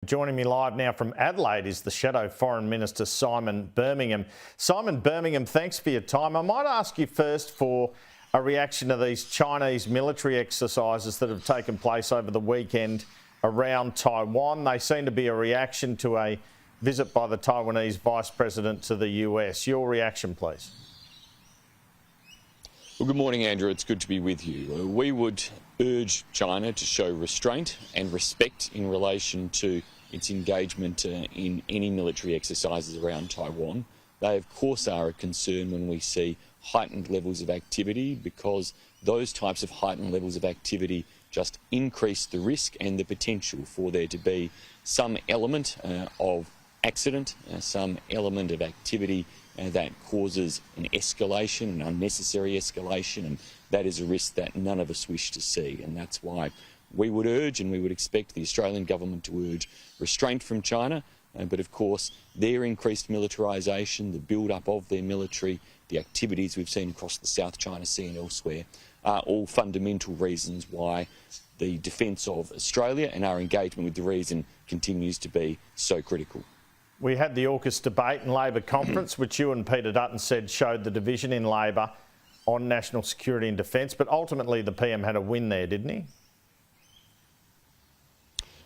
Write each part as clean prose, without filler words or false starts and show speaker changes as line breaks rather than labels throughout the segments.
Joining me live now from Adelaide is the Shadow Foreign Minister Simon Birmingham. Simon Birmingham, thanks for your time. I might ask you first for a reaction to these Chinese military exercises that have taken place over the weekend around Taiwan. They seem to be a reaction to a visit by the Taiwanese Vice President to the US. Your reaction, please.
Well, good morning, Andrew. It's good to be with you. We would urge China to show restraint and respect in relation to its engagement in any military exercises around Taiwan. They, of course, are a concern when we see heightened levels of activity, because those types of heightened levels of activity just increase the risk and the potential for there to be some element of accident, some element of activity that causes an escalation, an unnecessary escalation, and that is a risk that none of us wish to see. And that's why we would urge, and we would expect the Australian government to urge, restraint from China, but of course their increased militarisation, the build-up of their military, the activities we've seen across the South China Sea and elsewhere are all fundamental reasons why the defence of Australia and our engagement with the region continues to be so critical.
We had the AUKUS debate and Labor conference, which you and Peter Dutton said showed the division in Labor on national security and defence, but ultimately the PM had a win there, didn't he?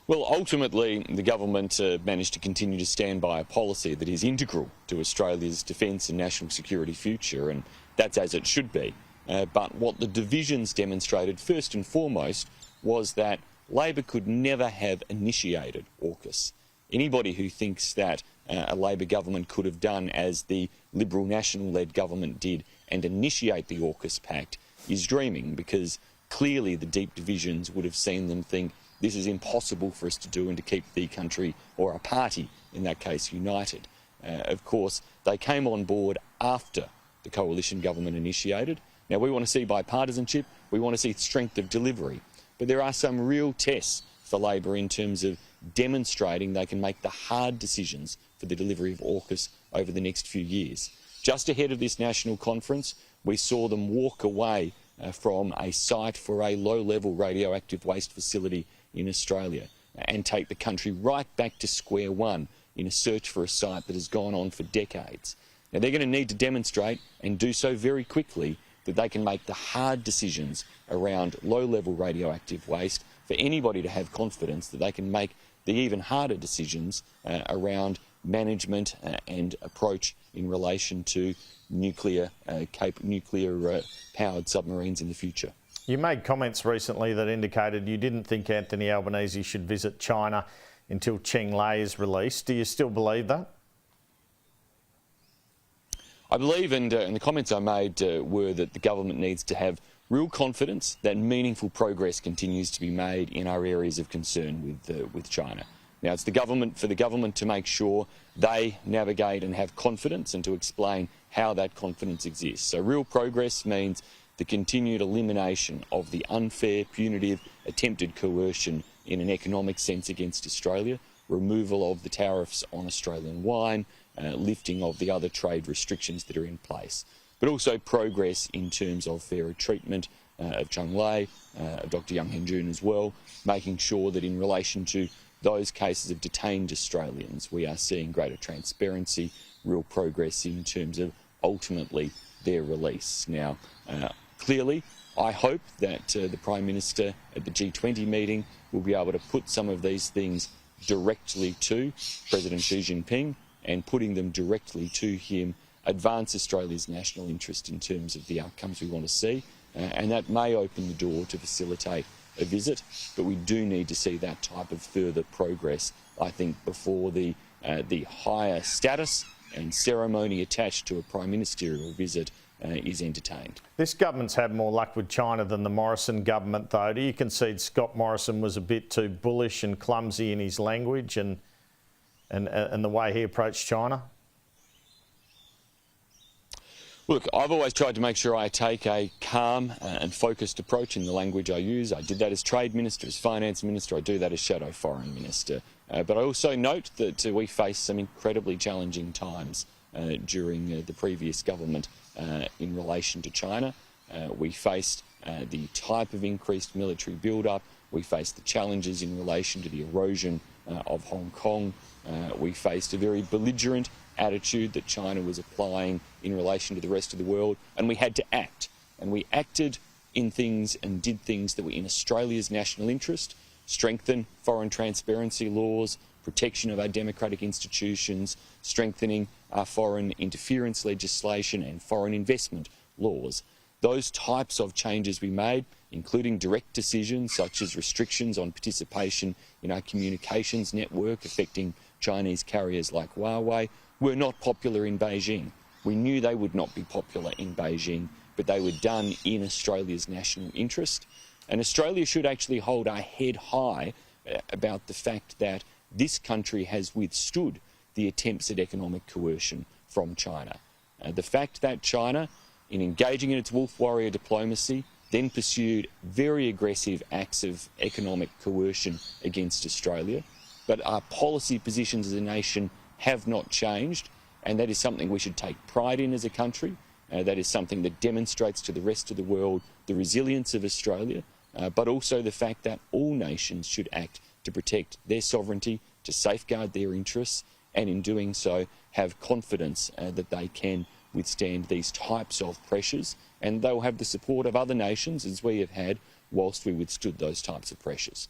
Well, ultimately the government managed to continue to stand by a policy that is integral to Australia's defence and national security future, and that's as it should be. But what the divisions demonstrated first and foremost was that Labor could never have initiated AUKUS. Anybody who thinks that a Labor government could have done as the Liberal National-led government did and initiate the AUKUS Pact is dreaming, because clearly the deep divisions would have seen them think this is impossible for us to do and to keep the country, or a party in that case, united. Of course, they came on board after the coalition government initiated. Now, we want to see bipartisanship, we want to see strength of delivery, but there are some real tests for Labor in terms of demonstrating they can make the hard decisions for the delivery of AUKUS over the next few years. Just ahead of this national conference, we saw them walk away from a site for a low-level radioactive waste facility in Australia and take the country right back to square one in a search for a site that has gone on for decades. Now, they're going to need to demonstrate, and do so very quickly, that they can make the hard decisions around low-level radioactive waste for anybody to have confidence that they can make the even harder decisions around management and approach in relation to nuclear-powered submarines in the future.
You made comments recently that indicated you didn't think Anthony Albanese should visit China until Cheng Lei is released. Do you still believe that?
I believe, and the comments I made were that the government needs to have real confidence that meaningful progress continues to be made in our areas of concern with China. Now, it's for the government to make sure they navigate and have confidence, and to explain how that confidence exists. So real progress means the continued elimination of the unfair, punitive, attempted coercion in an economic sense against Australia, removal of the tariffs on Australian wine, lifting of the other trade restrictions that are in place, but also progress in terms of fairer treatment of Cheng Lei, of Dr Yang Hengjun as well, making sure that in relation to those cases of detained Australians, we are seeing greater transparency, real progress in terms of ultimately their release. Now, clearly, I hope that the Prime Minister at the G20 meeting will be able to put some of these things directly to President Xi Jinping, and putting them directly to him advance Australia's national interest in terms of the outcomes we want to see, and that may open the door to facilitate a visit, but we do need to see that type of further progress, I think, before the higher status and ceremony attached to a prime ministerial visit is entertained.
This government's had more luck with China than the Morrison government, though. Do you concede Scott Morrison was a bit too bullish and clumsy in his language and the way he approached China?
Look, I've always tried to make sure I take a calm and focused approach in the language I use. I did that as Trade Minister, as Finance Minister, I do that as Shadow Foreign Minister. But I also note that we face some incredibly challenging times during the previous government in relation to China. We faced the type of increased military build-up. We faced the challenges in relation to the erosion of Hong Kong. We faced a very belligerent attitude that China was applying in relation to the rest of the world, and we had to act. And we acted in things and did things that were in Australia's national interest: strengthen foreign transparency laws, protection of our democratic institutions, strengthening our foreign interference legislation and foreign investment laws. Those types of changes we made, including direct decisions such as restrictions on participation in our communications network affecting Chinese carriers like Huawei, were not popular in Beijing. We knew they would not be popular in Beijing, but they were done in Australia's national interest. And Australia should actually hold our head high about the fact that this country has withstood the attempts at economic coercion from China. The fact that China, in engaging in its wolf warrior diplomacy, then pursued very aggressive acts of economic coercion against Australia, but our policy positions as a nation have not changed, and that is something we should take pride in as a country. That is something that demonstrates to the rest of the world the resilience of Australia, but also the fact that all nations should act to protect their sovereignty, to safeguard their interests, and in doing so have confidence that they can withstand these types of pressures, and they'll have the support of other nations, as we have had, whilst we withstood those types of pressures.